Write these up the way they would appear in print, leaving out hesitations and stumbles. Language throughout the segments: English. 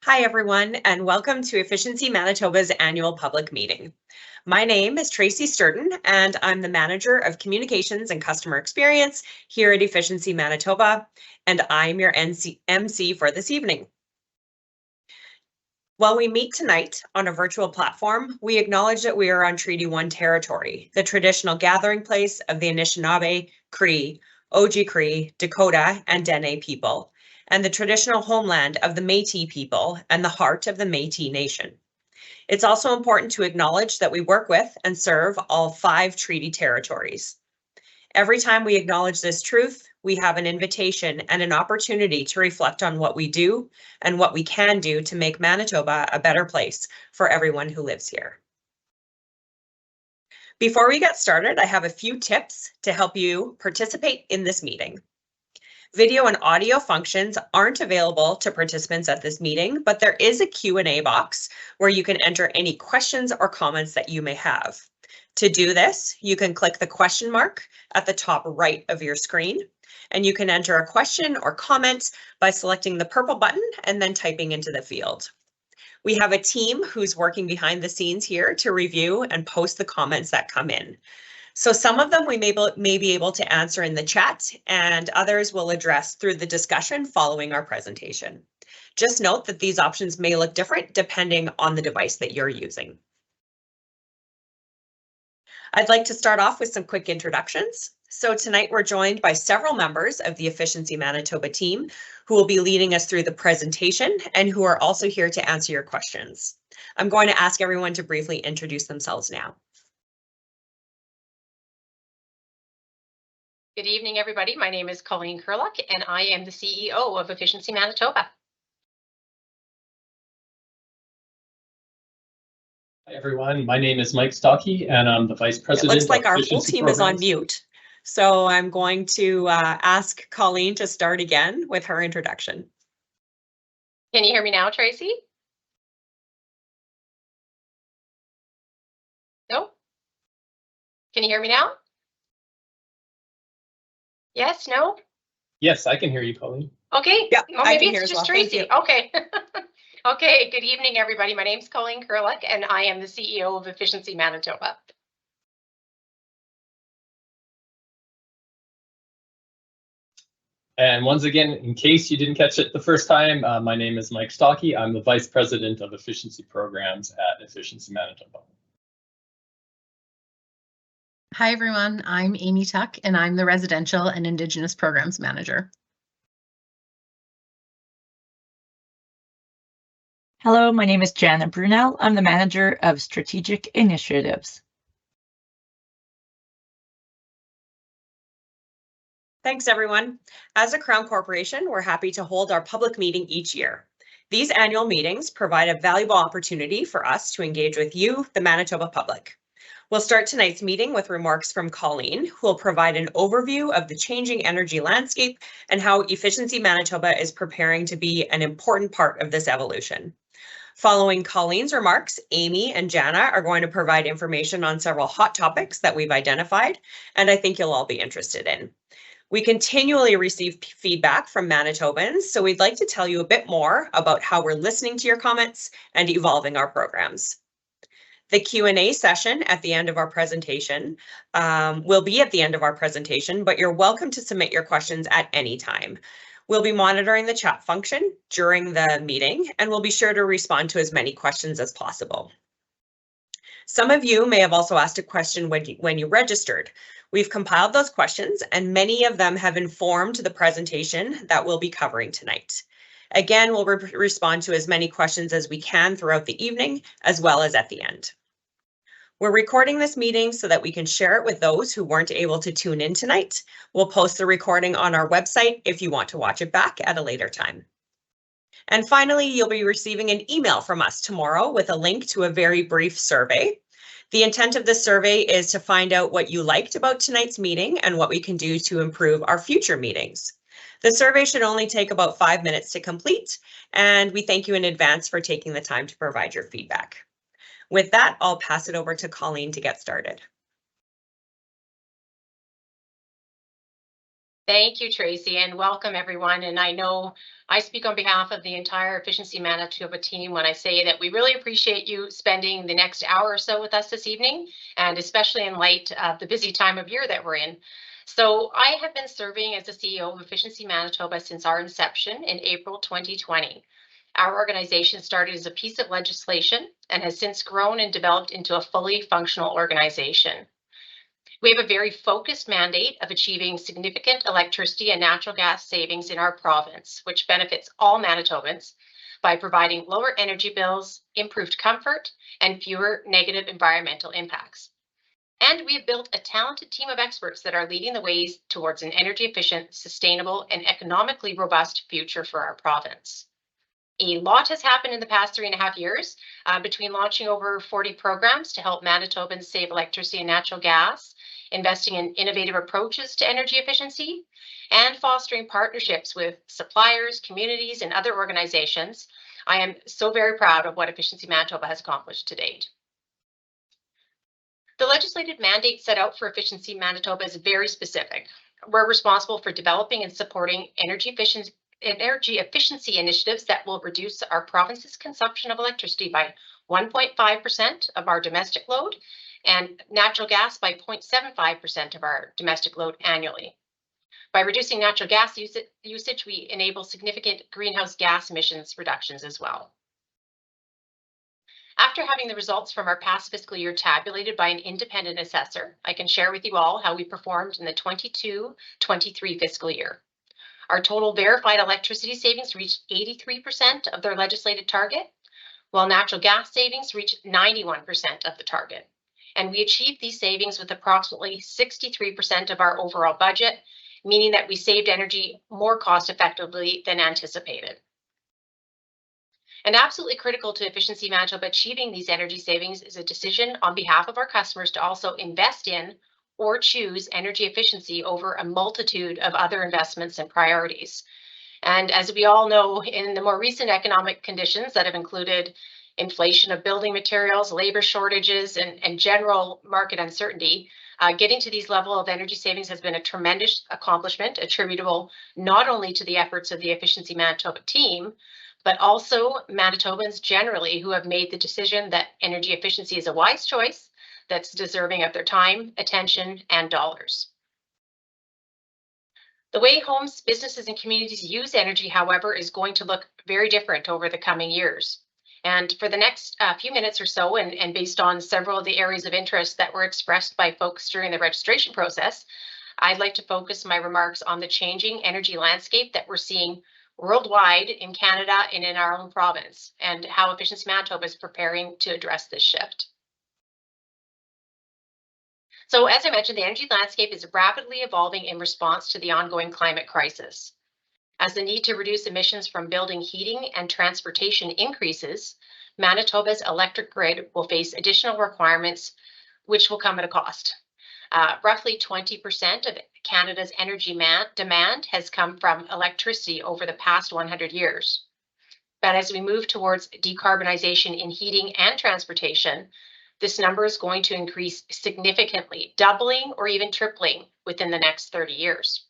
Hi, everyone, and welcome to Efficiency Manitoba's annual public meeting. My name is Tracy Sturton, and I'm the Manager of Communications and Customer Experience here at Efficiency Manitoba, and I'm your MC for this evening. While we meet tonight on a virtual platform, we acknowledge that we are on Treaty 1 territory, the traditional gathering place of the Anishinaabe, Cree, Oji-Cree, Dakota, and Dene people, and the traditional homeland of the Métis people and the heart of the Métis Nation. It's also important to acknowledge that we work with and serve all 5 treaty territories. Every time we acknowledge this truth, we have an invitation and an opportunity to reflect on what we do and what we can do to make Manitoba a better place for everyone who lives here. Before we get started, I have a few tips to help you participate in this meeting. Video and audio functions aren't available to participants at this meeting, but there is a Q&A box where you can enter any questions or comments that you may have. To do this, you can click the question mark at the top right of your screen, and you can enter a question or comment by selecting the purple button and then typing into the field. We have a team who's working behind the scenes here to review and post the comments that come in. So some of them we may be able to answer in the chat, and others we'll address through the discussion following our presentation. Just note that these options may look different depending on the device that you're using. I'd like to start off with some quick introductions. So tonight we're joined by several members of the Efficiency Manitoba team who will be leading us through the presentation and who are also here to answer your questions. I'm going to ask everyone to briefly introduce themselves now. Good evening, everybody. My name is Colleen Kurluck, and I am the CEO of Efficiency Manitoba. Hi, everyone. My name is Mike Stockey, and I'm the Vice President. It looks like our whole team is on mute. So I'm going to ask Colleen to start again with her introduction. Can you hear me now, Tracy? No? Can you hear me now? Yes, no? Yes, I can hear you, Colleen. Okay. Yeah, well, maybe it's just Tracy. Okay. Okay, good evening, everybody. My name is Colleen Kurluck, and I am the CEO of Efficiency Manitoba. And once again, in case you didn't catch it the first time, my name is Mike Stockey. I'm the Vice President of Efficiency Programs at Efficiency Manitoba. Hi, everyone. I'm Amy Tuck, and I'm the Residential and Indigenous Programs Manager. Hello, my name is Janet Brunel. I'm the Manager of Strategic Initiatives. Thanks, everyone. As a Crown Corporation, we're happy to hold our public meeting each year. These annual meetings provide a valuable opportunity for us to engage with you, the Manitoba public. We'll start tonight's meeting with remarks from Colleen, who will provide an overview of the changing energy landscape and how Efficiency Manitoba is preparing to be an important part of this evolution. Following Colleen's remarks, Amy and Jana are going to provide information on several hot topics that we've identified, and I think you'll all be interested in. We continually receive feedback from Manitobans, so we'd like to tell you a bit more about how we're listening to your comments and evolving our programs. The Q&A session at the end of our presentation will be at the end of our presentation, but you're welcome to submit your questions at any time. We'll be monitoring the chat function during the meeting, and we'll be sure to respond to as many questions as possible. Some of you may have also asked a question when you registered. We've compiled those questions, and many of them have informed the presentation that we'll be covering tonight. Again, we'll respond to as many questions as we can throughout the evening, as well as at the end. We're recording this meeting so that we can share it with those who weren't able to tune in tonight. We'll post the recording on our website if you want to watch it back at a later time. And finally, you'll be receiving an email from us tomorrow with a link to a very brief survey. The intent of this survey is to find out what you liked about tonight's meeting and what we can do to improve our future meetings. The survey should only take about 5 minutes to complete, and we thank you in advance for taking the time to provide your feedback. With that, I'll pass it over to Colleen to get started. Thank you, Tracy, and welcome everyone. And I know I speak on behalf of the entire Efficiency Manitoba team when I say that we really appreciate you spending the next hour or so with us this evening, and especially in light of the busy time of year that we're in. So I have been serving as the CEO of Efficiency Manitoba since our inception in April 2020. Our organization started as a piece of legislation and has since grown and developed into a fully functional organization. We have a very focused mandate of achieving significant electricity and natural gas savings in our province, which benefits all Manitobans by providing lower energy bills, improved comfort, and fewer negative environmental impacts. And we have built a talented team of experts that are leading the ways towards an energy efficient, sustainable, and economically robust future for our province. A lot has happened in the past 3.5 years between launching over 40 programs to help Manitobans save electricity and natural gas, investing in innovative approaches to energy efficiency, and fostering partnerships with suppliers, communities, and other organizations. I am so very proud of what Efficiency Manitoba has accomplished to date. The legislative mandate set out for Efficiency Manitoba is very specific. We're responsible for developing and supporting energy efficiency initiatives that will reduce our province's consumption of electricity by 1.5% of our domestic load and natural gas by 0.75% of our domestic load annually. By reducing natural gas usage, we enable significant greenhouse gas emissions reductions as well. After having the results from our past fiscal year tabulated by an independent assessor, I can share with you all how we performed in the 22-23 fiscal year. Our total verified electricity savings reached 83% of their legislated target, while natural gas savings reached 91% of the target. And we achieved these savings with approximately 63% of our overall budget, meaning that we saved energy more cost effectively than anticipated. And absolutely critical to Efficiency Manitoba achieving these energy savings is a decision on behalf of our customers to also invest in or choose energy efficiency over a multitude of other investments and priorities. And as we all know, in the more recent economic conditions that have included inflation of building materials, labor shortages, and general market uncertainty, getting to these levels of energy savings has been a tremendous accomplishment attributable not only to the efforts of the Efficiency Manitoba team, but also Manitobans generally who have made the decision that energy efficiency is a wise choice that's deserving of their time, attention, and dollars. The way homes, businesses, and communities use energy, however, is going to look very different over the coming years. And for the next few minutes or so, and based on several of the areas of interest that were expressed by folks during the registration process, I'd like to focus my remarks on the changing energy landscape that we're seeing worldwide, in Canada, and in our own province, and how Efficiency Manitoba is preparing to address this shift. So as I mentioned, the energy landscape is rapidly evolving in response to the ongoing climate crisis. As the need to reduce emissions from building, heating, and transportation increases, Manitoba's electric grid will face additional requirements, which will come at a cost. Roughly 20% of Canada's energy demand has come from electricity over the past 100 years. But as we move towards decarbonization in heating and transportation, this number is going to increase significantly, doubling or even tripling within the next 30 years.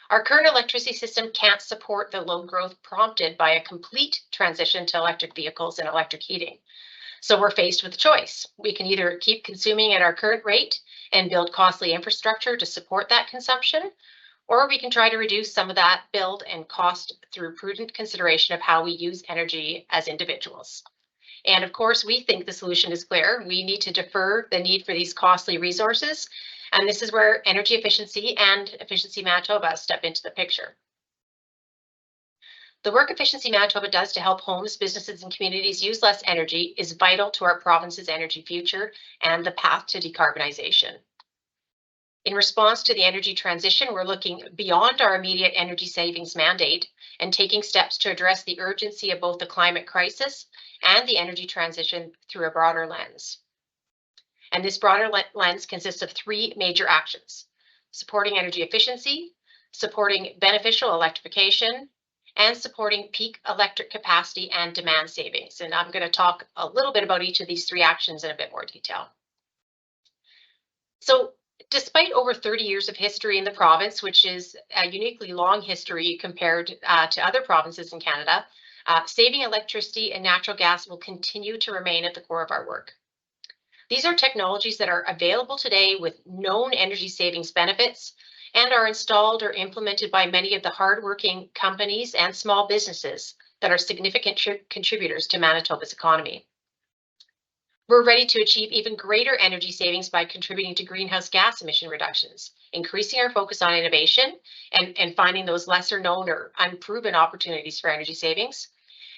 Our current electricity system can't support the load growth prompted by a complete transition to electric vehicles and electric heating. So we're faced with a choice. We can either keep consuming at our current rate and build costly infrastructure to support that consumption, or we can try to reduce some of that build and cost through prudent consideration of how we use energy as individuals. And of course, we think the solution is clear. We need to defer the need for these costly resources. And this is where energy efficiency and Efficiency Manitoba step into the picture. The work Efficiency Manitoba does to help homes, businesses, and communities use less energy is vital to our province's energy future and the path to decarbonization. In response to the energy transition, we're looking beyond our immediate energy savings mandate and taking steps to address the urgency of both the climate crisis and the energy transition through a broader lens. And this broader lens consists of 3 major actions: supporting energy efficiency, supporting beneficial electrification, and supporting peak electric capacity and demand savings. And I'm going to talk a little bit about each of these 3 actions in a bit more detail. So despite over 30 years of history in the province, which is a uniquely long history compared to other provinces in Canada, saving electricity and natural gas will continue to remain at the core of our work. These are technologies that are available today with known energy savings benefits and are installed or implemented by many of the hardworking companies and small businesses that are significant contributors to Manitoba's economy. We're ready to achieve even greater energy savings by contributing to greenhouse gas emission reductions, increasing our focus on innovation and finding those lesser known or unproven opportunities for energy savings,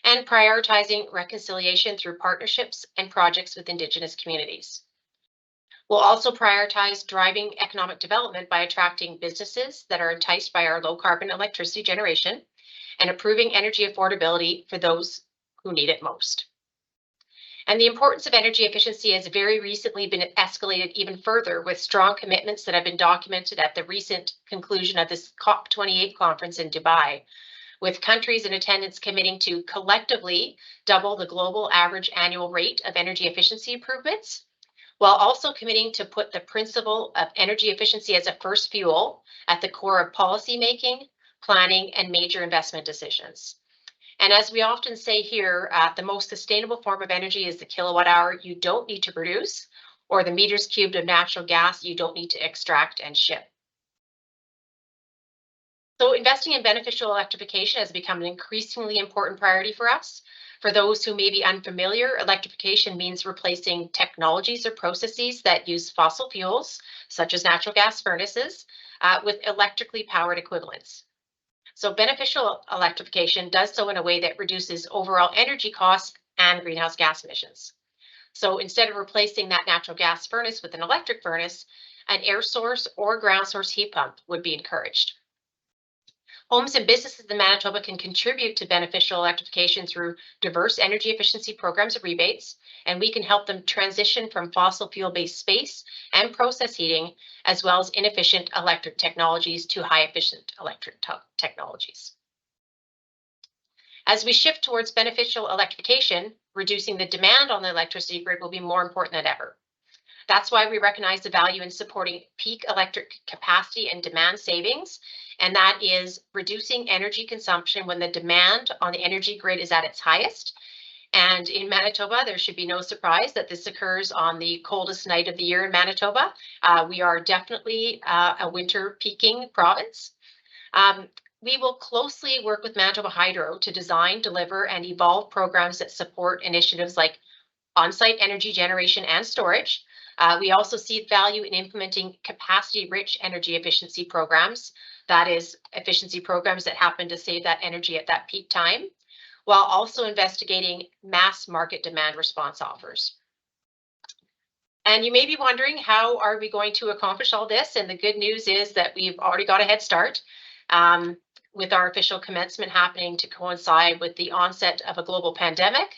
and prioritizing reconciliation through partnerships and projects with Indigenous communities. We'll also prioritize driving economic development by attracting businesses that are enticed by our low carbon electricity generation and improving energy affordability for those who need it most. And the importance of energy efficiency has very recently been escalated even further with strong commitments that have been documented at the recent conclusion of this COP28 conference in Dubai, with countries in attendance committing to collectively double the global average annual rate of energy efficiency improvements, while also committing to put the principle of energy efficiency as a first fuel at the core of policy making, planning, and major investment decisions. And as we often say here, the most sustainable form of energy is the kilowatt hour you don't need to produce, or the meters cubed of natural gas you don't need to extract and ship. So investing in beneficial electrification has become an increasingly important priority for us. For those who may be unfamiliar, electrification means replacing technologies or processes that use fossil fuels, such as natural gas furnaces, with electrically powered equivalents. So beneficial electrification does so in a way that reduces overall energy costs and greenhouse gas emissions. So instead of replacing that natural gas furnace with an electric furnace, an air source or ground source heat pump would be encouraged. Homes and businesses in Manitoba can contribute to beneficial electrification through diverse energy efficiency programs or rebates, and we can help them transition from fossil fuel-based space and process heating, as well as inefficient electric technologies to high-efficient electric technologies. As we shift towards beneficial electrification, reducing the demand on the electricity grid will be more important than ever. That's why we recognize the value in supporting peak electric capacity and demand savings, and that is reducing energy consumption when the demand on the energy grid is at its highest. And in Manitoba, there should be no surprise that this occurs on the coldest night of the year in Manitoba. We are definitely a winter peaking province. We will closely work with Manitoba Hydro to design, deliver, and evolve programs that support initiatives like on-site energy generation and storage. We also see value in implementing capacity-rich energy efficiency programs, that is, efficiency programs that happen to save that energy at that peak time, while also investigating mass market demand response offers. And you may be wondering, how are we going to accomplish all this? And the good news is that we've already got a head start. With our official commencement happening to coincide with the onset of a global pandemic,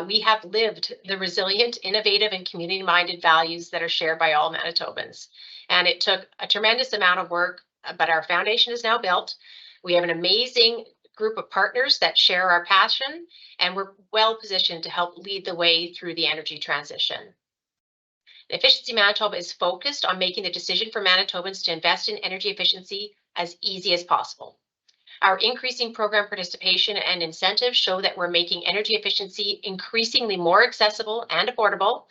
we have lived the resilient, innovative, and community-minded values that are shared by all Manitobans. And it took a tremendous amount of work, but our foundation is now built. We have an amazing group of partners that share our passion, and we're well positioned to help lead the way through the energy transition. Efficiency Manitoba is focused on making the decision for Manitobans to invest in energy efficiency as easy as possible. Our increasing program participation and incentives show that we're making energy efficiency increasingly more accessible and affordable,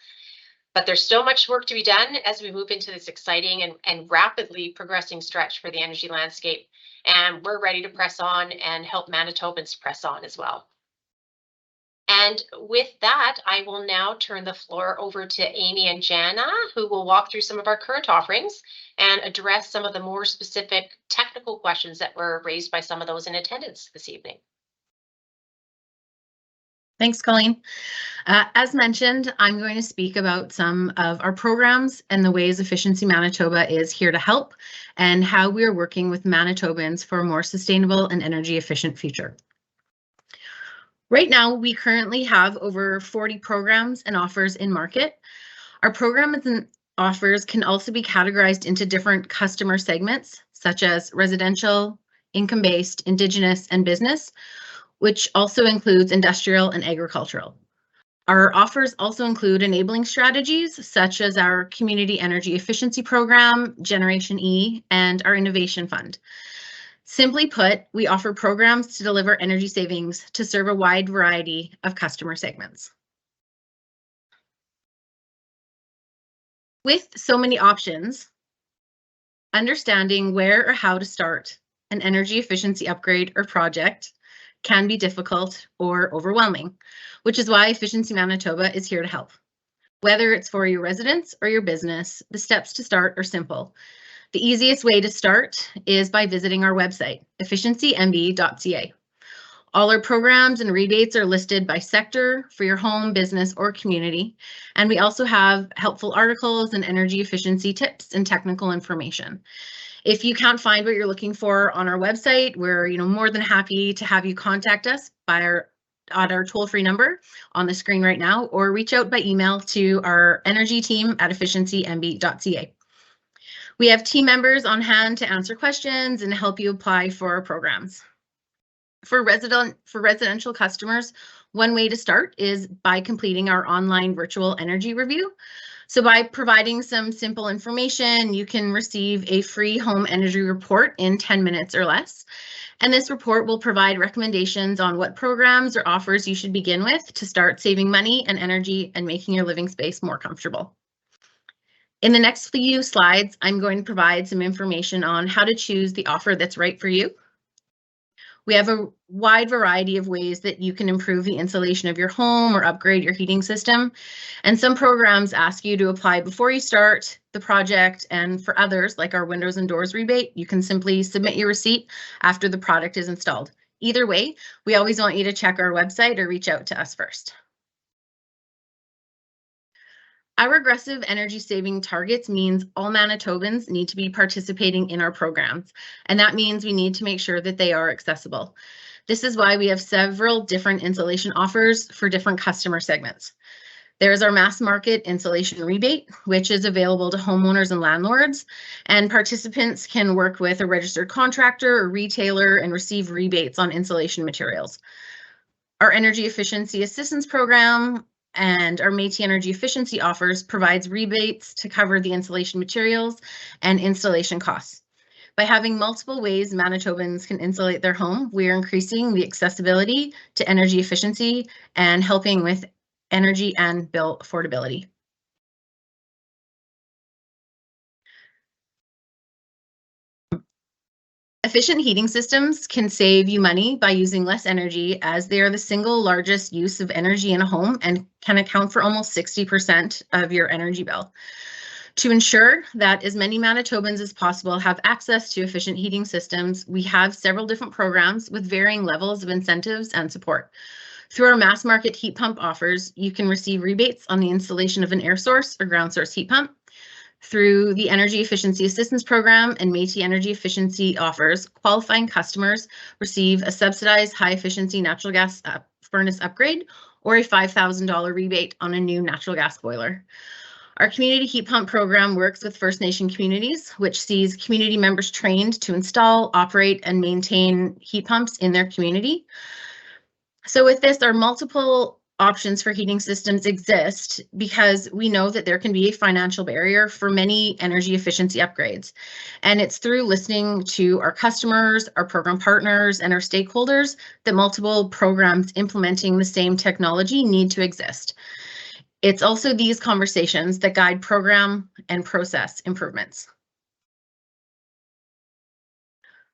but there's still much work to be done as we move into this exciting and rapidly progressing stretch for the energy landscape. And we're ready to press on and help Manitobans press on as well. And with that, I will now turn the floor over to Amy and Jana, who will walk through some of our current offerings and address some of the more specific technical questions that were raised by some of those in attendance this evening. Thanks, Colleen. As mentioned, I'm going to speak about some of our programs and the ways Efficiency Manitoba is here to help and how we are working with Manitobans for a more sustainable and energy efficient future. Right now, we currently have over 40 programs and offers in market. Our programs and offers can also be categorized into different customer segments, such as residential, income-based, Indigenous, and business, which also includes industrial and agricultural. Our offers also include enabling strategies such as our Community Energy Efficiency Program, Generation E, and our Innovation Fund. Simply put, we offer programs to deliver energy savings to serve a wide variety of customer segments. With so many options, understanding where or how to start an energy efficiency upgrade or project can be difficult or overwhelming, which is why Efficiency Manitoba is here to help. Whether it's for your residents or your business, the steps to start are simple. The easiest way to start is by visiting our website, efficiencymb.ca. All our programs and rebates are listed by sector for your home, business, or community. And we also have helpful articles and energy efficiency tips and technical information. If you can't find what you're looking for on our website, we're more than happy to have you contact us by our toll-free number on the screen right now, or reach out by email to our energy team at efficiencymb.ca. We have team members on hand to answer questions and help you apply for our programs. For residential customers, one way to start is by completing our online virtual energy review. So by providing some simple information, you can receive a free home energy report in 10 minutes or less. And this report will provide recommendations on what programs or offers you should begin with to start saving money and energy and making your living space more comfortable. In the next few slides, I'm going to provide some information on how to choose the offer that's right for you. We have a wide variety of ways that you can improve the insulation of your home or upgrade your heating system. And some programs ask you to apply before you start the project. And for others, like our windows and doors rebate, you can simply submit your receipt after the product is installed. Either way, we always want you to check our website or reach out to us first. Our aggressive energy saving targets means all Manitobans need to be participating in our programs, and that means we need to make sure that they are accessible. This is why we have several different insulation offers for different customer segments. There's our mass market insulation rebate, which is available to homeowners and landlords, and participants can work with a registered contractor or retailer and receive rebates on insulation materials. Our energy efficiency assistance program and our Métis Energy Efficiency offers provides rebates to cover the insulation materials and installation costs. By having multiple ways Manitobans can insulate their home, we are increasing the accessibility to energy efficiency and helping with energy and bill affordability. Efficient heating systems can save you money by using less energy, as they are the single largest use of energy in a home and can account for almost 60% of your energy bill. To ensure that as many Manitobans as possible have access to efficient heating systems, we have several different programs with varying levels of incentives and support. Through our mass market heat pump offers, you can receive rebates on the installation of an air source or ground source heat pump. Through the Energy Efficiency Assistance Program and Métis Energy Efficiency offers, qualifying customers receive a subsidized high-efficiency natural gas furnace upgrade or a $5,000 rebate on a new natural gas boiler. Our community heat pump program works with First Nation communities, which sees community members trained to install, operate, and maintain heat pumps in their community. So with this, our multiple options for heating systems exist because we know that there can be a financial barrier for many energy efficiency upgrades. And it's through listening to our customers, our program partners, and our stakeholders that multiple programs implementing the same technology need to exist. It's also these conversations that guide program and process improvements.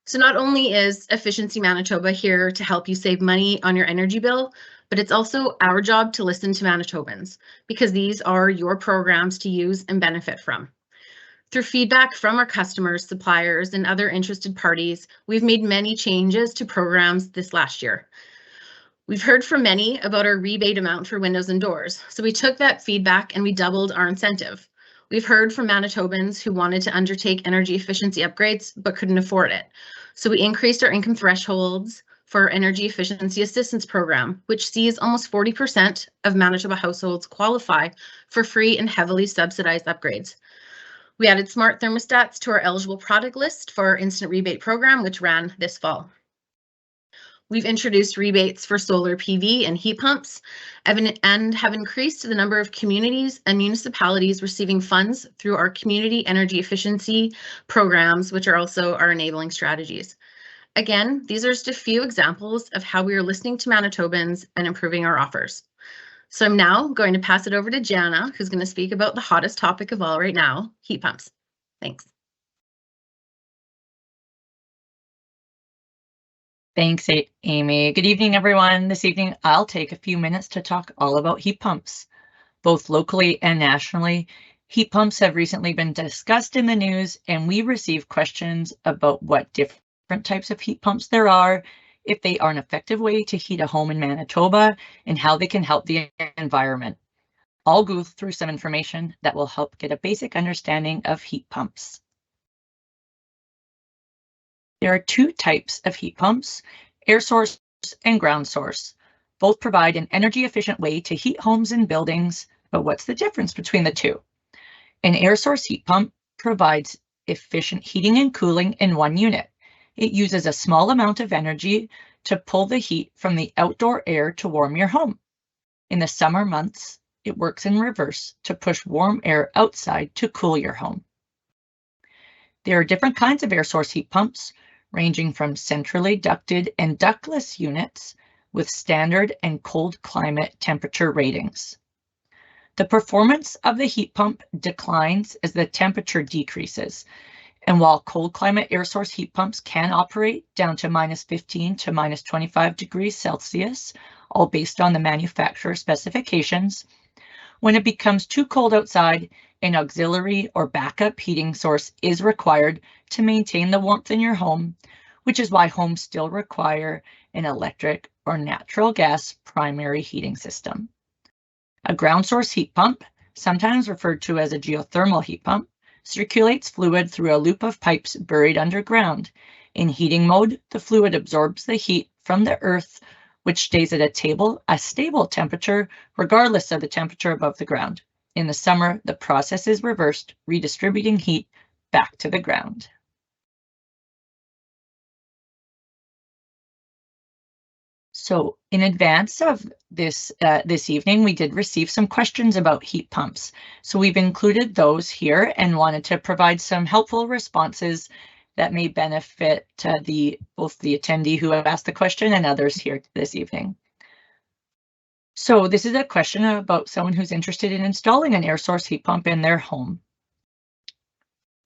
So not only is Efficiency Manitoba here to help you save money on your energy bill, but it's also our job to listen to Manitobans because these are your programs to use and benefit from. Through feedback from our customers, suppliers, and other interested parties, we've made many changes to programs this last year. We've heard from many about our rebate amount for windows and doors, so we took that feedback and we doubled our incentive. We've heard from Manitobans who wanted to undertake energy efficiency upgrades but couldn't afford it. So we increased our income thresholds for our Energy Efficiency Assistance Program, which sees almost 40% of Manitoba households qualify for free and heavily subsidized upgrades. We added smart thermostats to our eligible product list for our instant rebate program, which ran this fall. We've introduced rebates for solar PV and heat pumps and have increased the number of communities and municipalities receiving funds through our community energy efficiency programs, which are also our enabling strategies. Again, these are just a few examples of how we are listening to Manitobans and improving our offers. So I'm now going to pass it over to Jana, who's going to speak about the hottest topic of all right now, heat pumps. Thanks. Thanks, Amy. Good evening, everyone. This evening, I'll take a few minutes to talk all about heat pumps. Both locally and nationally, heat pumps have recently been discussed in the news, and we receive questions about what different types of heat pumps there are, if they are an effective way to heat a home in Manitoba, and how they can help the environment. I'll go through some information that will help get a basic understanding of heat pumps. There are two types of heat pumps, air source and ground source. Both provide an energy efficient way to heat homes and buildings, but what's the difference between the two? An air source heat pump provides efficient heating and cooling in one unit. It uses a small amount of energy to pull the heat from the outdoor air to warm your home. In the summer months, it works in reverse to push warm air outside to cool your home. There are different kinds of air source heat pumps, ranging from centrally ducted and ductless units with standard and cold climate temperature ratings. The performance of the heat pump declines as the temperature decreases, and while cold climate air source heat pumps can operate down to -15 to -25 degrees Celsius, all based on the manufacturer specifications, when it becomes too cold outside, an auxiliary or backup heating source is required to maintain the warmth in your home, which is why homes still require an electric or natural gas primary heating system. A ground source heat pump, sometimes referred to as a geothermal heat pump, circulates fluid through a loop of pipes buried underground. In heating mode, the fluid absorbs the heat from the earth, which stays at a stable temperature regardless of the temperature above the ground. In the summer, the process is reversed, redistributing heat back to the ground. So in advance of this evening, we did receive some questions about heat pumps. So we've included those here and wanted to provide some helpful responses that may benefit both the attendee who have asked the question and others here this evening. So this is a question about someone who's interested in installing an air source heat pump in their home.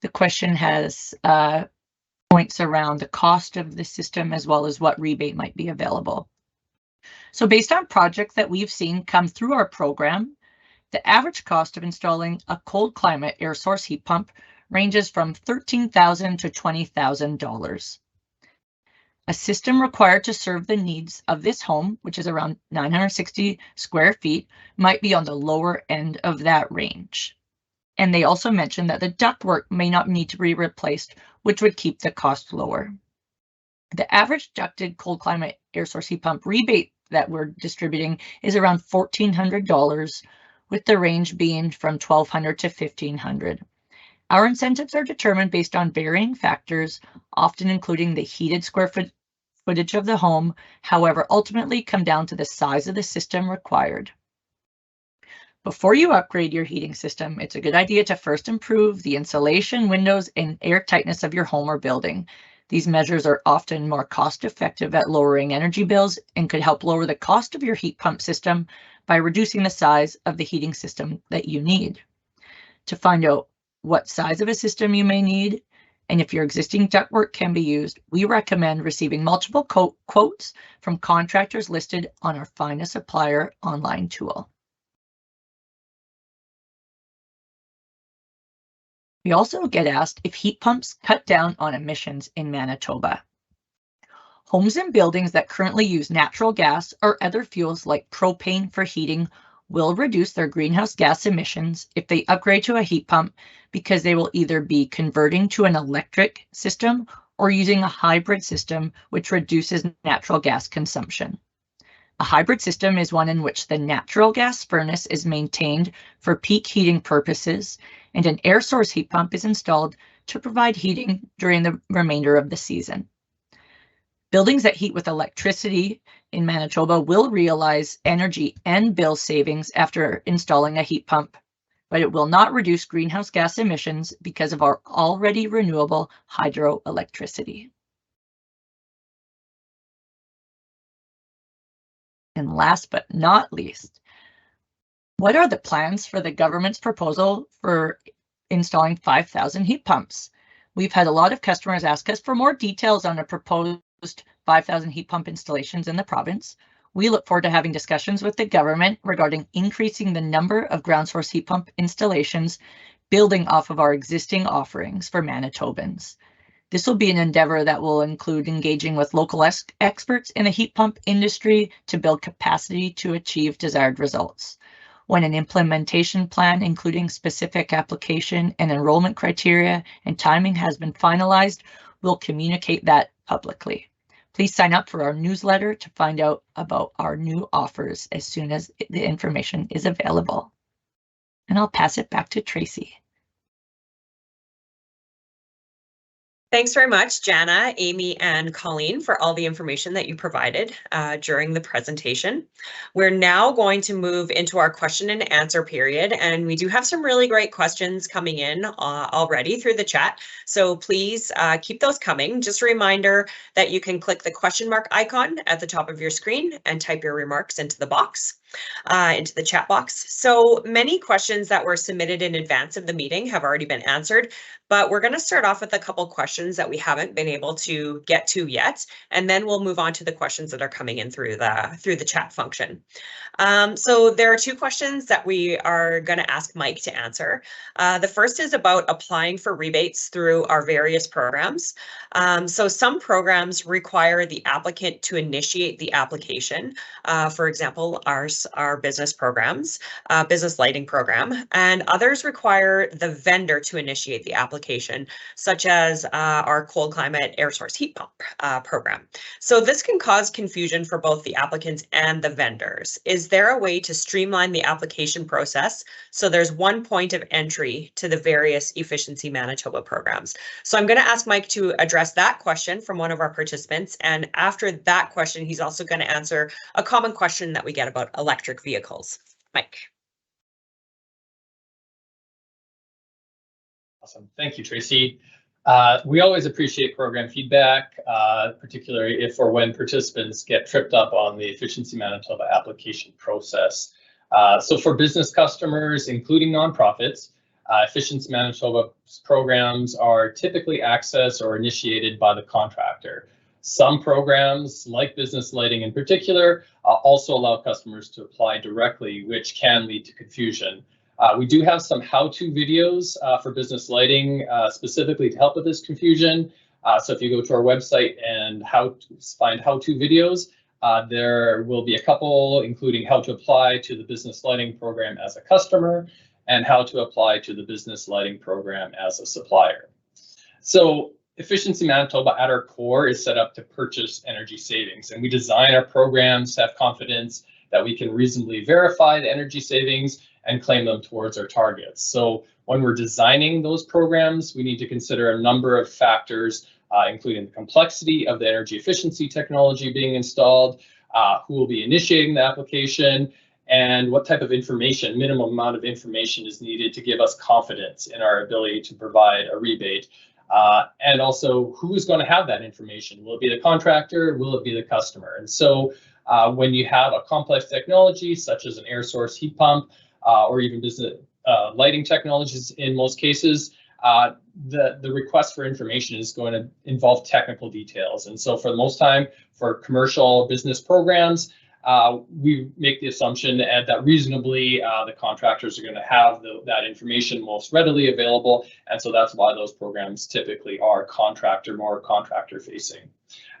The question has points around the cost of the system as well as what rebate might be available. So based on projects that we've seen come through our program, the average cost of installing a cold climate air source heat pump ranges from $13,000 to $20,000. A system required to serve the needs of this home, which is around 960 square feet, might be on the lower end of that range. And they also mentioned that the ductwork may not need to be replaced, which would keep the cost lower. The average ducted cold climate air source heat pump rebate that we're distributing is around $1,400, with the range being from $1,200 to $1,500. Our incentives are determined based on varying factors, often including the heated square footage of the home, however, ultimately come down to the size of the system required. Before you upgrade your heating system, it's a good idea to first improve the insulation, windows, and air tightness of your home or building. These measures are often more cost-effective at lowering energy bills and could help lower the cost of your heat pump system by reducing the size of the heating system that you need. To find out what size of a system you may need and if your existing ductwork can be used, we recommend receiving multiple quotes from contractors listed on our Find a Supplier online tool. We also get asked if heat pumps cut down on emissions in Manitoba. Homes and buildings that currently use natural gas or other fuels like propane for heating will reduce their greenhouse gas emissions if they upgrade to a heat pump, because they will either be converting to an electric system or using a hybrid system, which reduces natural gas consumption. A hybrid system is one in which the natural gas furnace is maintained for peak heating purposes, and an air source heat pump is installed to provide heating during the remainder of the season. Buildings that heat with electricity in Manitoba will realize energy and bill savings after installing a heat pump, but it will not reduce greenhouse gas emissions because of our already renewable hydroelectricity. And last but not least, what are the plans for the government's proposal for installing 5,000 heat pumps? We've had a lot of customers ask us for more details on the proposed 5,000 heat pump installations in the province. We look forward to having discussions with the government regarding increasing the number of ground source heat pump installations, building off of our existing offerings for Manitobans. This will be an endeavor that will include engaging with local experts in the heat pump industry to build capacity to achieve desired results. When an implementation plan, including specific application and enrollment criteria and timing, has been finalized, we'll communicate that publicly. Please sign up for our newsletter to find out about our new offers as soon as the information is available. And I'll pass it back to Tracy. Thanks very much, Jana, Amy, and Colleen, for all the information that you provided during the presentation. We're now going to move into our question and answer period, and we do have some really great questions coming in already through the chat, so please keep those coming. Just a reminder that you can click the question mark icon at the top of your screen and type your remarks into the box. Into the chat box. So many questions that were submitted in advance of the meeting have already been answered, but we're going to start off with a couple questions that we haven't been able to get to yet, and then we'll move on to the questions that are coming in through the chat function. So there are two questions that we are going to ask Mike to answer. The first is about applying for rebates through our various programs. So some programs require the applicant to initiate the application. For example, our business programs, business lighting program, and others require the vendor to initiate the application, such as our cold climate air source heat pump program. So this can cause confusion for both the applicants and the vendors. Is there a way to streamline the application process so there's one point of entry to the various Efficiency Manitoba programs? So I'm going to ask Mike to address that question from one of our participants, and after that question, he's also going to answer a common question that we get about electric vehicles. Mike. Awesome. Thank you, Tracy. We always appreciate program feedback, particularly if or when participants get tripped up on the Efficiency Manitoba application process. So for business customers, including nonprofits, Efficiency Manitoba programs are typically accessed or initiated by the contractor. Some programs, like business lighting in particular, also allow customers to apply directly, which can lead to confusion. We do have some how-to videos for business lighting specifically to help with this confusion. So if you go to our website and find how-to videos, there will be a couple, including how to apply to the business lighting program as a customer and how to apply to the business lighting program as a supplier. So Efficiency Manitoba at our core is set up to purchase energy savings, and we design our programs to have confidence that we can reasonably verify the energy savings and claim them towards our targets. So when we're designing those programs, we need to consider a number of factors, including the complexity of the energy efficiency technology being installed, who will be initiating the application, and what type of information, minimum amount of information is needed to give us confidence in our ability to provide a rebate. And also, who is going to have that information? Will it be the contractor? Will it be the customer? And so when you have a complex technology, such as an air source heat pump, or even business lighting technologies in most cases, the request for information is going to involve technical details. And so for the most time, for commercial business programs, we make the assumption that reasonably the contractors are going to have that information most readily available. And so that's why those programs typically are more contractor facing.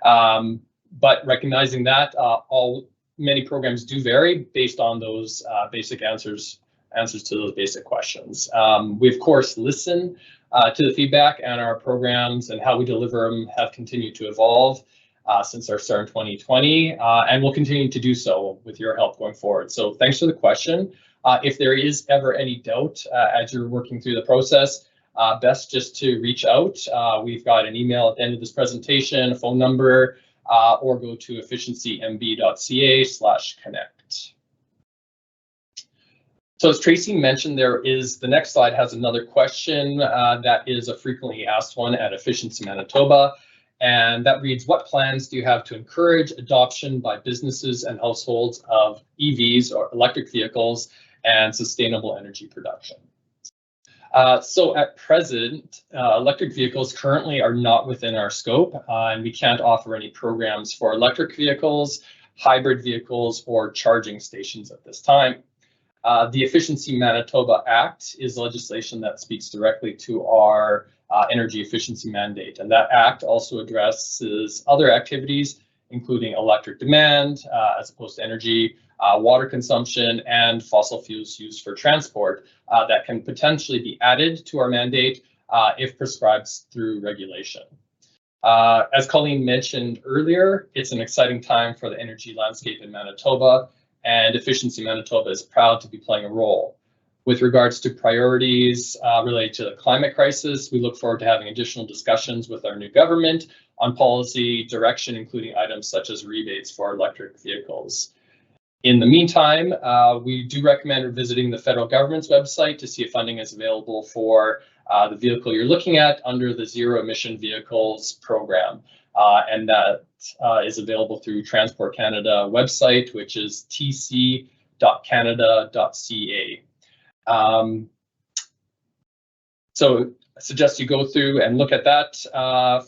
But recognizing that many programs do vary based on those basic answers to those basic questions. We of course listen to the feedback, and our programs and how we deliver them have continued to evolve since our start in 2020, and we'll continue to do so with your help going forward. So thanks for the question. If there is ever any doubt as you're working through the process, best just to reach out. We've got an email at the end of this presentation, a phone number, or go to efficiencymb.ca/connect. So as Tracy mentioned, the next slide has another question that is a frequently asked one at Efficiency Manitoba. And that reads, what plans do you have to encourage adoption by businesses and households of EVs or electric vehicles and sustainable energy production? So at present, electric vehicles currently are not within our scope, and we can't offer any programs for electric vehicles, hybrid vehicles, or charging stations at this time. The Efficiency Manitoba Act is legislation that speaks directly to our energy efficiency mandate, and that act also addresses other activities, including electric demand as opposed to energy, water consumption, and fossil fuels used for transport that can potentially be added to our mandate if prescribed through regulation. As Colleen mentioned earlier, it's an exciting time for the energy landscape in Manitoba, and Efficiency Manitoba is proud to be playing a role. With regards to priorities related to the climate crisis, we look forward to having additional discussions with our new government on policy direction, including items such as rebates for electric vehicles. In the meantime, we do recommend visiting the federal government's website to see if funding is available for the vehicle you're looking at under the Zero Emission Vehicles program. And that is available through Transport Canada website, which is tc.canada.ca. So I suggest you go through and look at that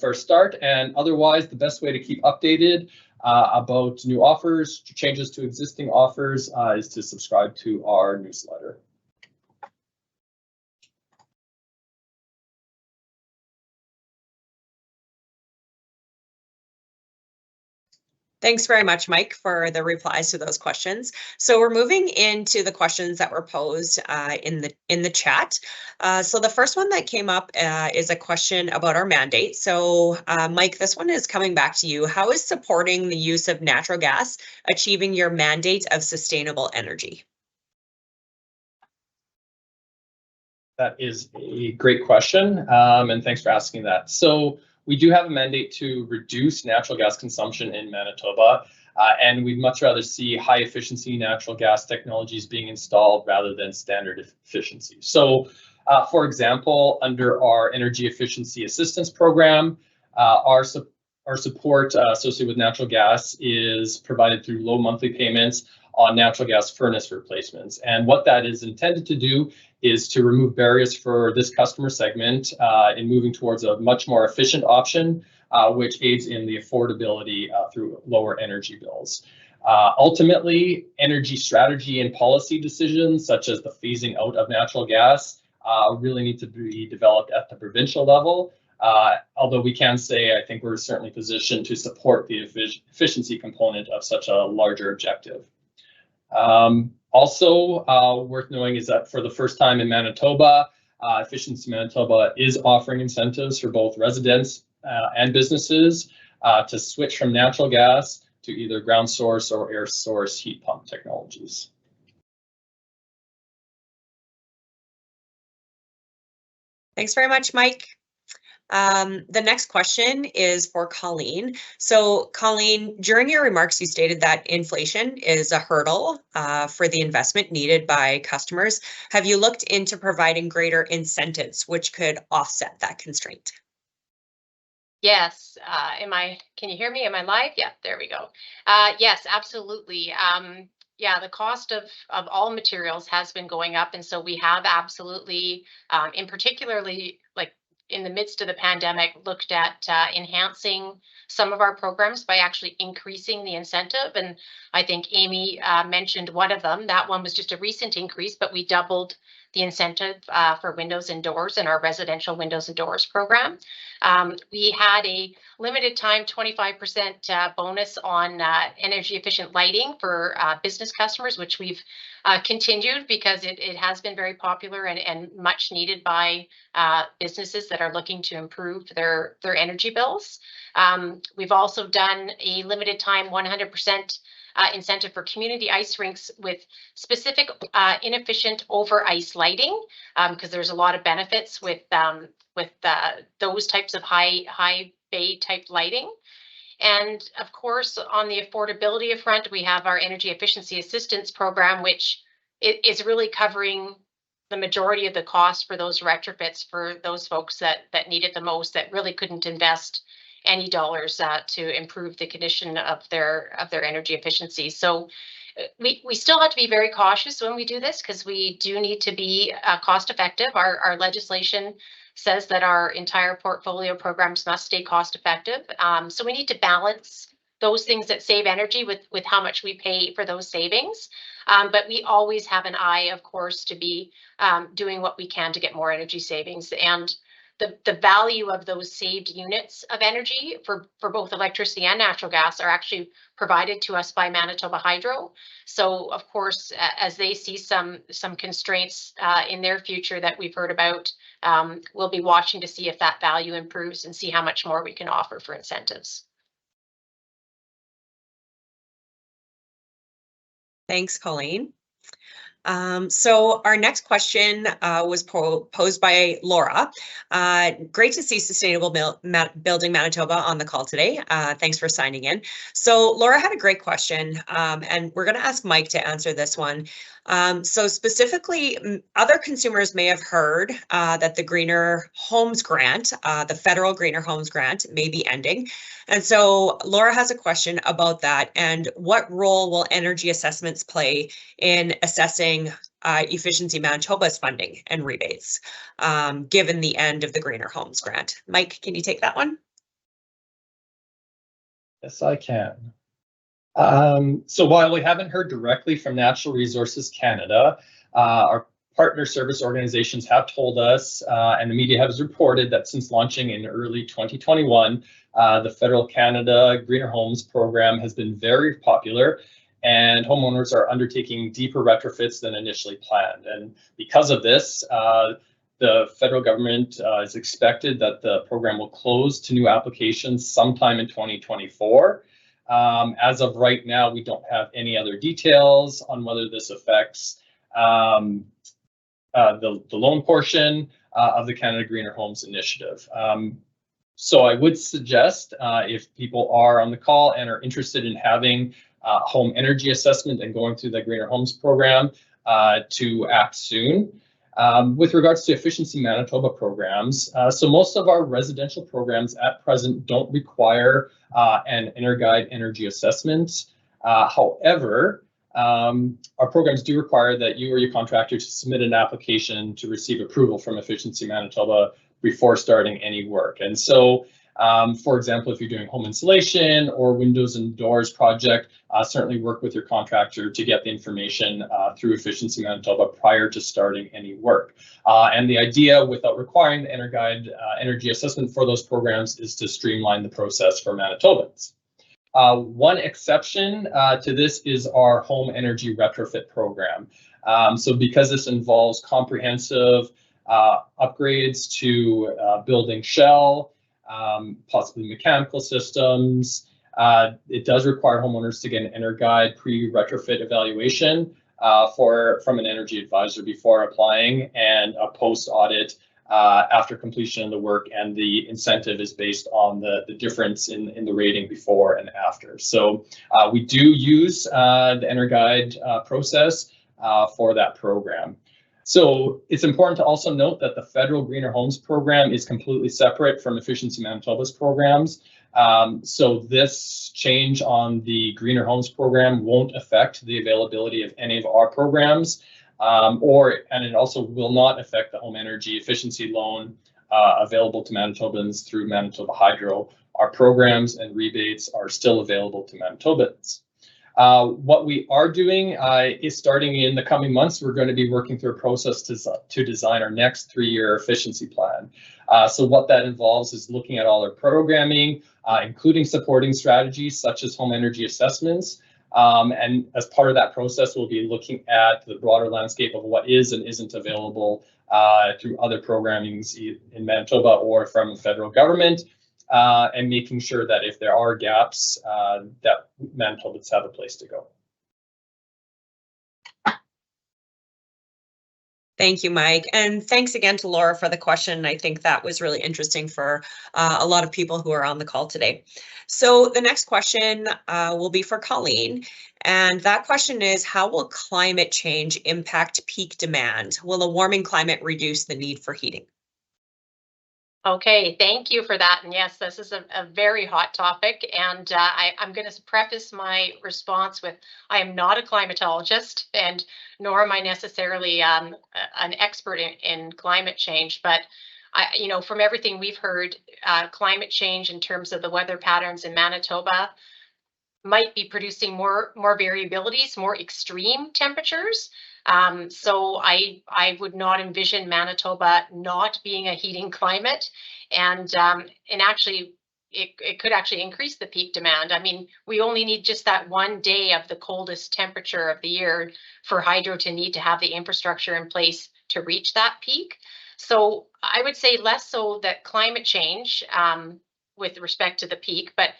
for a start, and otherwise the best way to keep updated about new offers, changes to existing offers is to subscribe to our newsletter. Thanks very much, Mike, for the replies to those questions. So we're moving into the questions that were posed in the chat. So the first one that came up is a question about our mandate. So Mike, this one is coming back to you. How is supporting the use of natural gas achieving your mandate of sustainable energy? That is a great question, and thanks for asking that. So we do have a mandate to reduce natural gas consumption in Manitoba, and we'd much rather see high efficiency natural gas technologies being installed rather than standard efficiency. So, for example, under our Energy Efficiency Assistance Program, our support associated with natural gas is provided through low monthly payments on natural gas furnace replacements. And what that is intended to do is to remove barriers for this customer segment in moving towards a much more efficient option, which aids in the affordability through lower energy bills. Ultimately, energy strategy and policy decisions, such as the phasing out of natural gas, really need to be developed at the provincial level. Although we can say, I think we're certainly positioned to support the efficiency component of such a larger objective. Also worth knowing is that for the first time in Manitoba, Efficiency Manitoba is offering incentives for both residents and businesses to switch from natural gas to either ground source or air source heat pump technologies. Thanks very much, Mike. The next question is for Colleen. So Colleen, during your remarks, you stated that inflation is a hurdle for the investment needed by customers. Have you looked into providing greater incentives which could offset that constraint? Yes. Can you hear me? Am I live? Yeah, there we go. Yes, absolutely. Yeah, the cost of all materials has been going up. And so we have absolutely, in particularly like in the midst of the pandemic, looked at enhancing some of our programs by actually increasing the incentive. And I think Amy mentioned one of them. That one was just a recent increase, but we doubled the incentive for windows and doors in our residential windows and doors program. We had a limited time 25% bonus on energy efficient lighting for business customers, which we've continued because it has been very popular and much needed by businesses that are looking to improve their energy bills. We've also done a limited time 100% incentive for community ice rinks with specific inefficient over ice lighting, because there's a lot of benefits with those types of high bay type lighting. And of course, on the affordability front, we have our energy efficiency assistance program, which is really covering the majority of the cost for those retrofits for those folks that need it the most, that really couldn't invest any dollars to improve the condition of their energy efficiency. So we still have to be very cautious when we do this, because we do need to be cost effective. Our legislation says that our entire portfolio programs must stay cost effective. So we need to balance those things that save energy with how much we pay for those savings. But we always have an eye, of course, to be doing what we can to get more energy savings. And the value of those saved units of energy for both electricity and natural gas are actually provided to us by Manitoba Hydro. So of course, as they see some constraints in their future that we've heard about, we'll be watching to see if that value improves and see how much more we can offer for incentives. Thanks, Colleen. So our next question was posed by Laura. Great to see Sustainable Building Manitoba on the call today. Thanks for signing in. So Laura had a great question, and we're going to ask Mike to answer this one. So specifically, other consumers may have heard that the Greener Homes Grant, the federal Greener Homes Grant, may be ending. And so Laura has a question about that, and what role will energy assessments play in assessing Efficiency Manitoba's funding and rebates, given the end of the Greener Homes Grant? Mike, can you take that one? Yes, I can. So while we haven't heard directly from Natural Resources Canada, our partner service organizations have told us, and the media has reported, that since launching in early 2021, the Federal Canada Greener Homes program has been very popular, and homeowners are undertaking deeper retrofits than initially planned. And because of this, the federal government is expected that the program will close to new applications sometime in 2024. As of right now, we don't have any other details on whether this affects the loan portion of the Canada Greener Homes Initiative. So I would suggest, if people are on the call and are interested in having home energy assessment and going through the Greener Homes program, to act soon. With regards to Efficiency Manitoba programs, so most of our residential programs at present don't require an EnerGuide energy assessment. However, our programs do require that you or your contractor to submit an application to receive approval from Efficiency Manitoba before starting any work. And so, for example, if you're doing home insulation or windows and doors project, certainly work with your contractor to get the information through Efficiency Manitoba prior to starting any work. And the idea, without requiring the EnerGuide energy assessment for those programs, is to streamline the process for Manitobans. One exception to this is our home energy retrofit program. So because this involves comprehensive upgrades to building shell, possibly mechanical systems, it does require homeowners to get an EnerGuide pre-retrofit evaluation from an energy advisor before applying, and a post-audit after completion of the work, and the incentive is based on the difference in the rating before and after. So we do use the EnerGuide process for that program. So it's important to also note that the federal Greener Homes program is completely separate from Efficiency Manitoba's programs. So this change on the Greener Homes program won't affect the availability of any of our programs, and it also will not affect the home energy efficiency loan available to Manitobans through Manitoba Hydro. Our programs and rebates are still available to Manitobans. What we are doing is, starting in the coming months, we're going to be working through a process to design our next 3-year efficiency plan. So what that involves is looking at all our programming, including supporting strategies such as home energy assessments. And as part of that process, we'll be looking at the broader landscape of what is and isn't available through other programmings in Manitoba or from the federal government. And making sure that if there are gaps, that Manitobans have a place to go. Thank you, Mike. And thanks again to Laura for the question. I think that was really interesting for a lot of people who are on the call today. So the next question will be for Colleen. And that question is, how will climate change impact peak demand? Will a warming climate reduce the need for heating? Okay, thank you for that. And yes, this is a very hot topic. And I'm going to preface my response with, I am not a climatologist, and nor am I necessarily an expert in climate change. But from everything we've heard, climate change in terms of the weather patterns in Manitoba might be producing more variabilities, more extreme temperatures. So I would not envision Manitoba not being a heating climate, and actually it could actually increase the peak demand. I mean, we only need just that one day of the coldest temperature of the year for hydro to need to have the infrastructure in place to reach that peak. So I would say less so that climate change with respect to the peak, but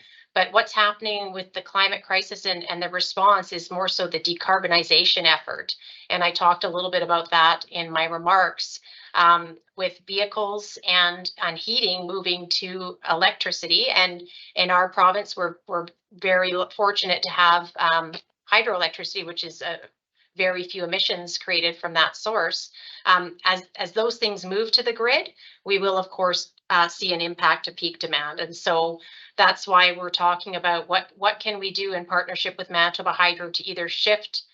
what's happening with the climate crisis and the response is more so the decarbonization effort. And I talked a little bit about that in my remarks, with vehicles and heating moving to electricity. And in our province, we're very fortunate to have hydroelectricity, which is very few emissions created from that source. As those things move to the grid, we will of course see an impact to peak demand. And so that's why we're talking about what can we do in partnership with Manitoba Hydro to either shift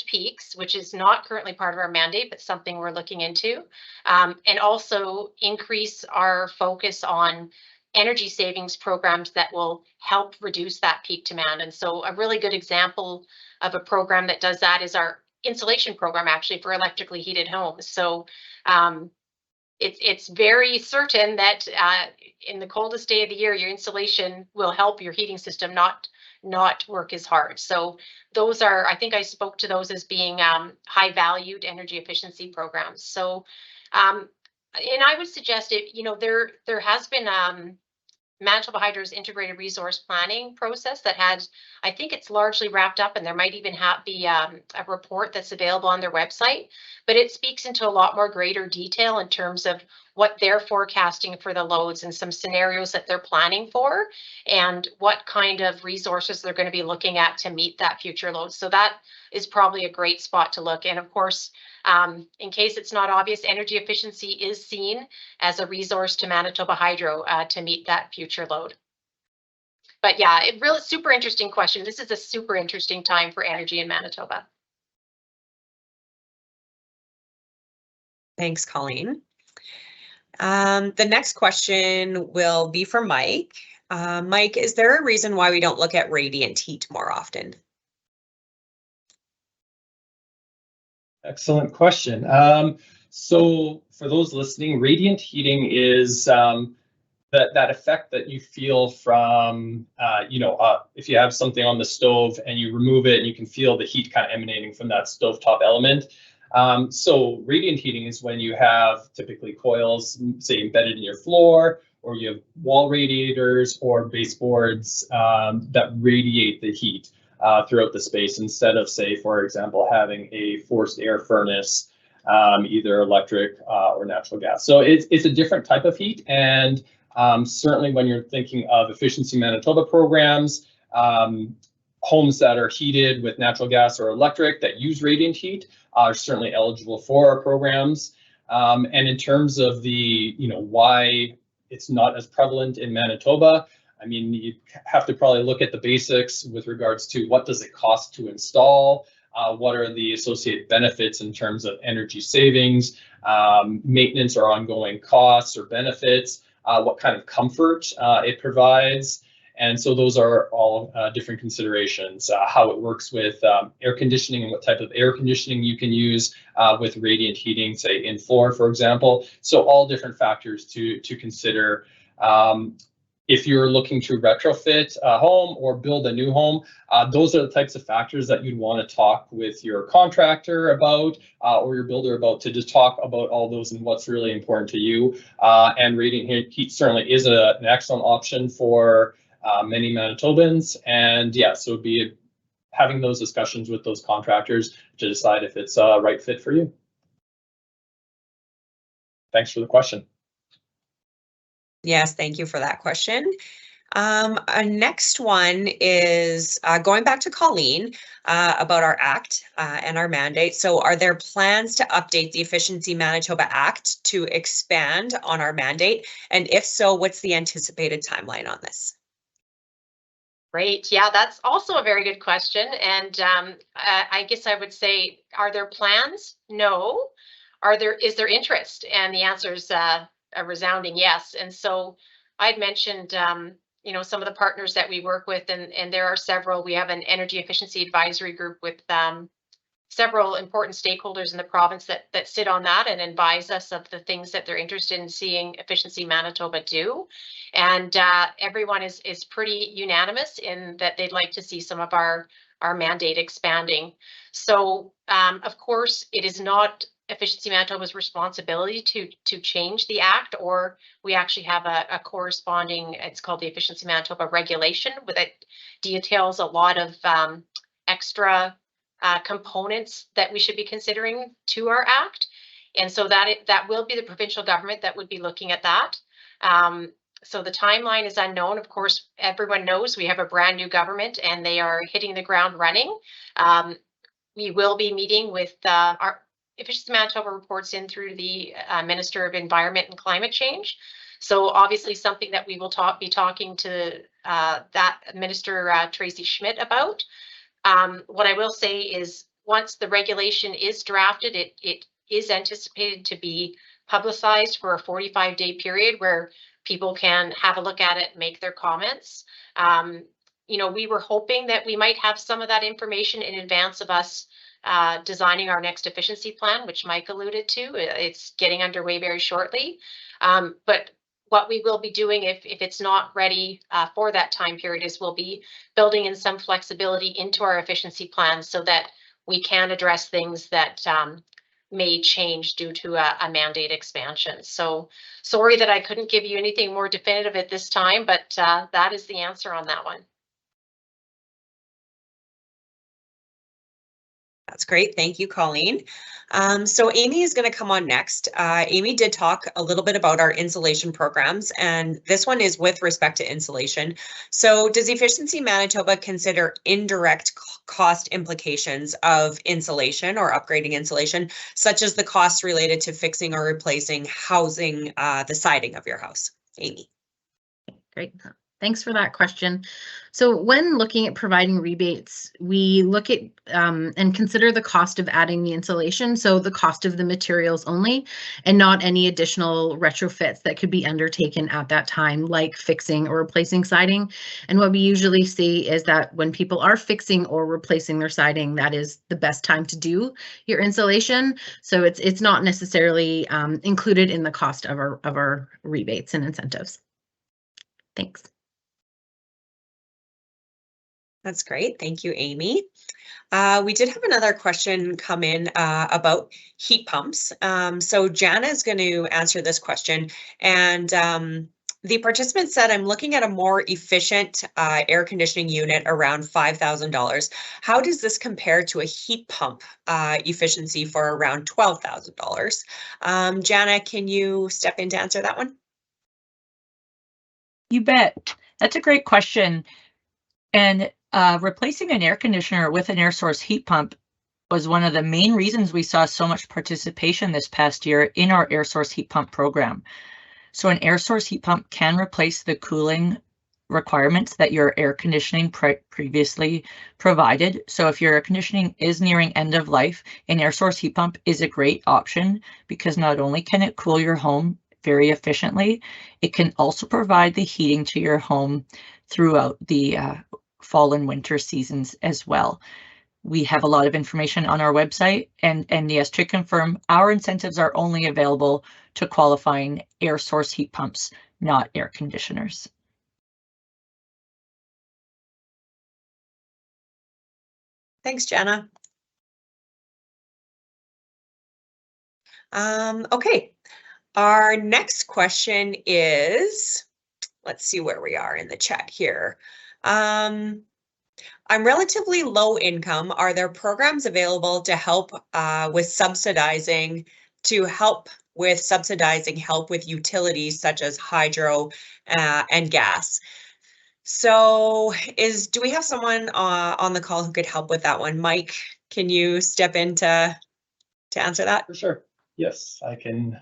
peaks, which is not currently part of our mandate, but something we're looking into, and also increase our focus on energy savings programs that will help reduce that peak demand. And so a really good example of a program that does that is our insulation program, actually, for electrically heated homes. So it's very certain that in the coldest day of the year, your insulation will help your heating system not work as hard. So those are, I think I spoke to those as being high valued energy efficiency programs. So and I would suggest it, there has been Manitoba Hydro's integrated resource planning process that had, I think it's largely wrapped up, and there might even be a report that's available on their website, but it speaks into a lot more greater detail in terms of what they're forecasting for the loads and some scenarios that they're planning for, and what kind of resources they're going to be looking at to meet that future load. So that is probably a great spot to look. And of course, in case it's not obvious, energy efficiency is seen as a resource to Manitoba Hydro to meet that future load. But yeah, it really super interesting question. This is a super interesting time for energy in Manitoba. Thanks, Colleen. The next question will be for Mike. Mike, is there a reason why we don't look at radiant heat more often? Excellent question. So for those listening, radiant heating is that effect that you feel from, if you have something on the stove and you remove it and you can feel the heat kind of emanating from that stovetop element. So radiant heating is when you have typically coils, say, embedded in your floor, or you have wall radiators or baseboards that radiate the heat throughout the space, instead of, say, for example, having a forced air furnace, either electric or natural gas. So it's a different type of heat, and certainly when you're thinking of Efficiency Manitoba programs, homes that are heated with natural gas or electric that use radiant heat are certainly eligible for our programs. And in terms of the, why it's not as prevalent in Manitoba, I mean, you have to probably look at the basics with regards to what does it cost to install, what are the associated benefits in terms of energy savings, maintenance or ongoing costs or benefits, what kind of comfort it provides. And so those are all different considerations, how it works with air conditioning and what type of air conditioning you can use with radiant heating, say in floor, for example. So all different factors to consider. If you're looking to retrofit a home or build a new home, those are the types of factors that you'd want to talk with your contractor about or your builder about, to just talk about all those and what's really important to you. And radiant heat certainly is an excellent option for many Manitobans. And yeah, so it'd be having those discussions with those contractors to decide if it's a right fit for you. Thanks for the question. Yes, thank you for that question. Our next one is going back to Colleen about our act and our mandate. So are there plans to update the Efficiency Manitoba Act to expand on our mandate? And if so, what's the anticipated timeline on this? Great. Yeah, that's also a very good question. And I guess I would say, are there plans? No. Is there interest? And the answer is a resounding yes. And so I'd mentioned, you know, some of the partners that we work with, and there are several. We have an energy efficiency advisory group with several important stakeholders in the province that sit on that and advise us of the things that they're interested in seeing Efficiency Manitoba do. And everyone is pretty unanimous in that they'd like to see some of our mandate expanding. So of course, it is not Efficiency Manitoba's responsibility to change the act, or we actually have a corresponding, it's called the Efficiency Manitoba regulation, that details a lot of extra components that we should be considering to our act. And so that will be the provincial government that would be looking at that. So the timeline is unknown. Of course, everyone knows we have a brand new government and they are hitting the ground running. We will be meeting with our Efficiency Manitoba reports in through the Minister of Environment and Climate Change. So obviously something that we will be talking to that Minister Tracy Schmidt about. What I will say is once the regulation is drafted, it is anticipated to be publicized for a 45-day period where people can have a look at it and make their comments. You know, we were hoping that we might have some of that information in advance of us designing our next efficiency plan, which Mike alluded to. It's getting underway very shortly. But what we will be doing if it's not ready for that time period is we'll be building in some flexibility into our efficiency plans so that we can address things that may change due to a mandate expansion. So sorry that I couldn't give you anything more definitive at this time, but that is the answer on that one. That's great. Thank you, Colleen. So Amy is going to come on next. Amy did talk a little bit about our insulation programs, and this one is with respect to insulation. So does Efficiency Manitoba consider indirect cost implications of insulation or upgrading insulation, such as the costs related to fixing or replacing housing, the siding of your house? Amy. Great. Thanks for that question. So when looking at providing rebates, we look at and consider the cost of adding the insulation, so the cost of the materials only, and not any additional retrofits that could be undertaken at that time, like fixing or replacing siding. And what we usually see is that when people are fixing or replacing their siding, that is the best time to do your insulation. So it's not necessarily included in the cost of our rebates and incentives. Thanks. That's great. Thank you, Amy. We did have another question come in about heat pumps. So Jana is going to answer this question. And the participant said, I'm looking at a more efficient air conditioning unit around $5,000. How does this compare to a heat pump efficiency for around $12,000? Jana, can you step in to answer that one? You bet. That's a great question. And replacing an air conditioner with an air source heat pump was one of the main reasons we saw so much participation this past year in our air source heat pump program. So an air source heat pump can replace the cooling requirements that your air conditioning previously provided. So if your air conditioning is nearing end of life, an air source heat pump is a great option because not only can it cool your home very efficiently, it can also provide the heating to your home throughout the fall and winter seasons as well. We have a lot of information on our website, and yes, to confirm, our incentives are only available to qualifying air source heat pumps, not air conditioners. Thanks, Jana. Okay, our next question is, let's see where we are in the chat here. I'm relatively low income. Are there programs available to help with subsidizing to help with subsidizing help with utilities such as hydro and gas. So do we have someone on the call who could help with that one? Mike, can you step in to answer that? For sure. Yes, I can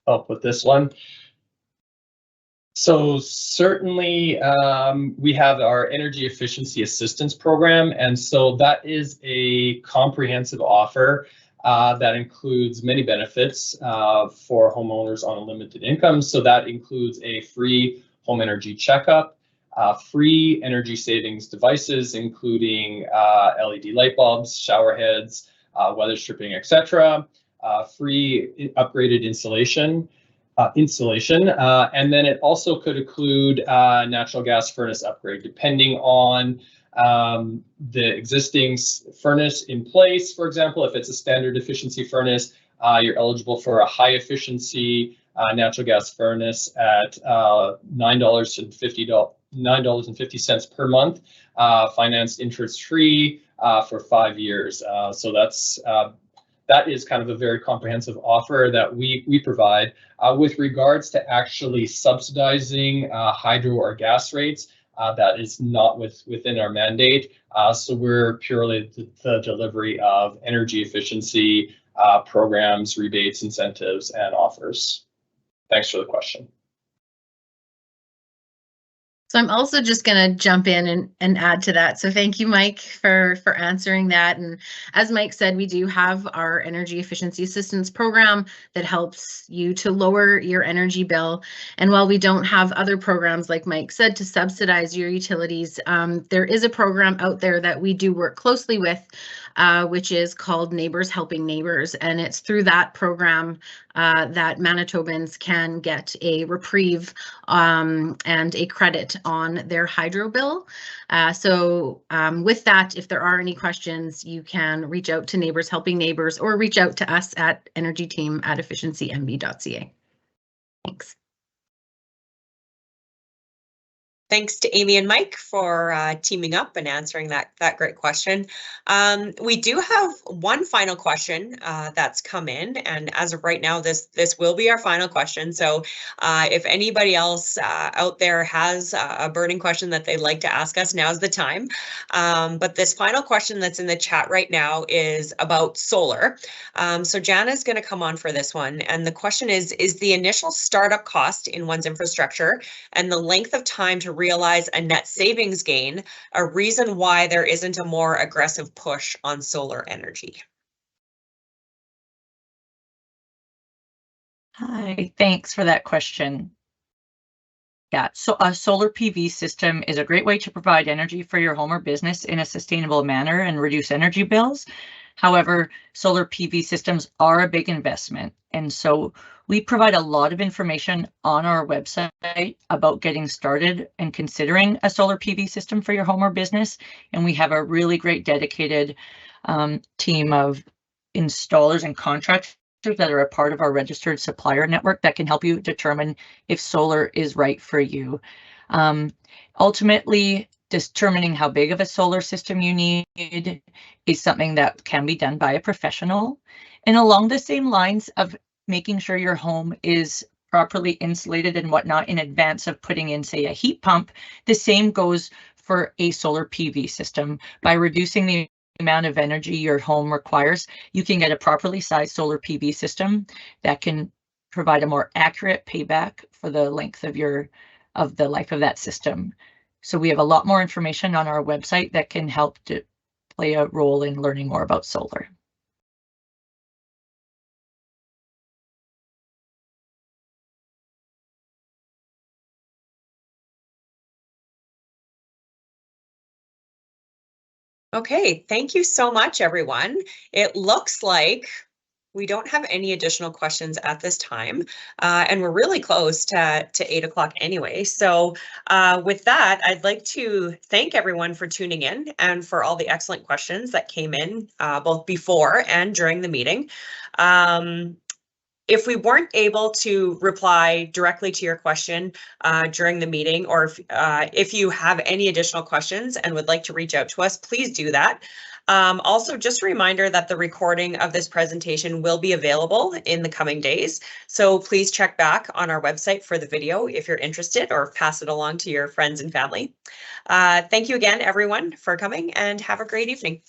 help with this one. So certainly we have our energy efficiency assistance program, and so that is a comprehensive offer that includes many benefits for homeowners on a limited income. So that includes a free home energy checkup, free energy savings devices, including LED light bulbs, shower heads, weather stripping, etc., free upgraded insulation, and then it also could include natural gas furnace upgrade, depending on the existing furnace in place. For example, if it's a standard efficiency furnace, you're eligible for a high efficiency natural gas furnace at $9.50 per month, financed interest free for 5 years. So that is kind of a very comprehensive offer that we provide. With regards to actually subsidizing hydro or gas rates, that is not within our mandate. So we're purely the delivery of energy efficiency programs, rebates, incentives, and offers. Thanks for the question. So I'm also just going to jump in and add to that. So thank you, Mike, for answering that. And as Mike said, we do have our energy efficiency assistance program that helps you to lower your energy bill. And while we don't have other programs, like Mike said, to subsidize your utilities, there is a program out there that we do work closely with, which is called Neighbors Helping Neighbors. And it's through that program that Manitobans can get a reprieve and a credit on their hydro bill. With that, if there are any questions, you can reach out to Neighbors Helping Neighbors or reach out to us at energyteam@efficiencymb.ca. Thanks. Thanks to Amy and Mike for teaming up and answering that great question. We do have one final question that's come in, and as of right now, this will be our final question. So if anybody else out there has a burning question that they'd like to ask us, now's the time. But this final question that's in the chat right now is about solar. So Jana's going to come on for this one, and the question is the initial startup cost in one's infrastructure and the length of time to realize a net savings gain a reason why there isn't a more aggressive push on solar energy? Hi, thanks for that question. Yeah, so a solar PV system is a great way to provide energy for your home or business in a sustainable manner and reduce energy bills. However, solar PV systems are a big investment, and so we provide a lot of information on our website about getting started and considering a solar PV system for your home or business. And we have a really great dedicated team of installers and contractors that are a part of our registered supplier network that can help you determine if solar is right for you. Ultimately, determining how big of a solar system you need is something that can be done by a professional. And along the same lines of making sure your home is properly insulated and whatnot in advance of putting in, say, a heat pump, the same goes for a solar PV system. By reducing the amount of energy your home requires, you can get a properly sized solar PV system that can provide a more accurate payback for the length of the life of that system. So we have a lot more information on our website that can help to play a role in learning more about solar. Okay, thank you so much, everyone. It looks like we don't have any additional questions at this time, and we're really close to 8 o'clock anyway. So with that, I'd like to thank everyone for tuning in and for all the excellent questions that came in both before and during the meeting. If we weren't able to reply directly to your question during the meeting, or if you have any additional questions and would like to reach out to us, please do that. Also, just a reminder that the recording of this presentation will be available in the coming days. So please check back on our website for the video if you're interested, or pass it along to your friends and family. Thank you again, everyone, for coming, and have a great evening.